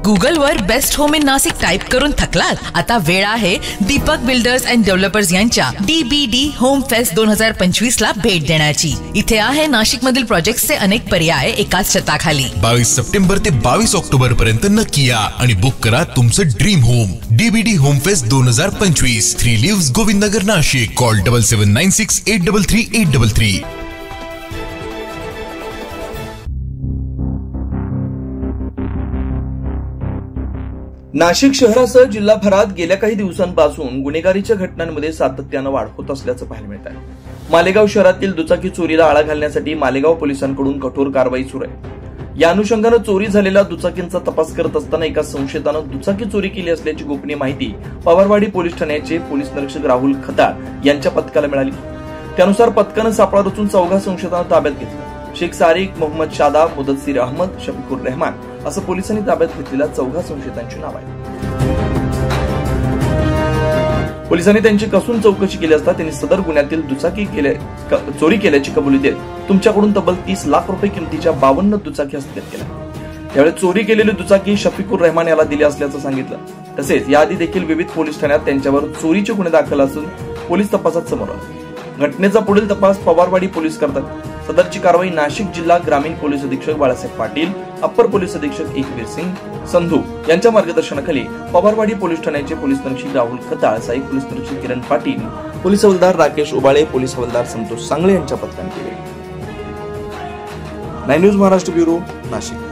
Google वर best home in Nashik type करून थकलात? आता वेळ आहे दीपक बिल्डर्स अँड डेव्हलपर्स यांच्या DBD होम फेस्ट 2025 ला भेट देण्याची। इथे आहे नाशिक मधील प्रोजेक्ट्सचे अनेक पर्याय एकाच छताखाली। 22 सप्टेंबर ते 22 ऑक्टोबर पर्यंत नक्की या आणि बुक करा तुमचं dream home. DBD home fest 2025, 3 lives Govindnagar Nashik. Call 7796 833 833। Nashik शहरासह जिल्हाभरात गेल्या काही दिवसांपासून गुन्हेगारीच्या घटनांमध्ये सातत्यानं वाढ होत असल्याचं पाहायला मिळत आहे। मालेगाव शहरातील दुचाकी चोरीला आळा घालण्यासाठी मालेगाव पोलिसांकडून कठोर कारवाई सुरू आहे। या अनुषंगानं चोरी झालेल्या दुचाकींचा तपास करत असताना एका संशयितानं दुचाकी चोरी केली असल्याची गोपनीय माहिती पवारवाडी पोलीस ठाण्याचे पोलीस निरीक्षक राहुल खताळ यांच्या पथकाला मिळाली। त्यानुसार पथकानं सापळा रचून चौघा संशयितांना ताब्यात घेतलं। शेख सारिक, मोहम्मद शादाब, मुदस्सीर अहमद, शफीकुर रहमान असं पोलिसांनी ताब्यात घेतलेल्या चौघा संशयितांची नाव आहेत। पोलिसांनी त्यांची कसून चौकशी केली असता त्यांनी सदर गुन्ह्यातील दुचाकी चोरी केल्याची कबुली देत तुमच्याकडून तब्बल 30 लाख रुपये किमतीच्या 52 दुचाकी हस्तगत केल्या। त्यावेळी चोरी केलेली दुचाकी शफीकुर रहमान याला दिली असल्याचं सांगितलं। तसेच याआधी देखील विविध पोलीस ठाण्यात त्यांच्यावर चोरीचे गुन्हे दाखल असून पोलीस तपासात समोर आले। घटनेचा पुढील तपास पवारवाडी पोलीस करतात। सदरची कारवाई नाशिक जिल्हा ग्रामीण पोलीस अधीक्षक बाळासाहेब पाटील, अप्पर पोलीस अधीक्षक एकवीर सिंग संधू यांच्या मार्गदर्शनाखाली पवारवाडी पोलीस ठाण्याचे पोलीस निरीक्षक राहुल खताळ, सहाय्यक पोलीस निरीक्षक किरण पाटील, पोलीस हवालदार राकेश उबाळे, पोलीस हवालदार संतोष सांगळे यांच्या पथकाने केले। 9 न्यूज महाराष्ट्र ब्युरो, नाशिक।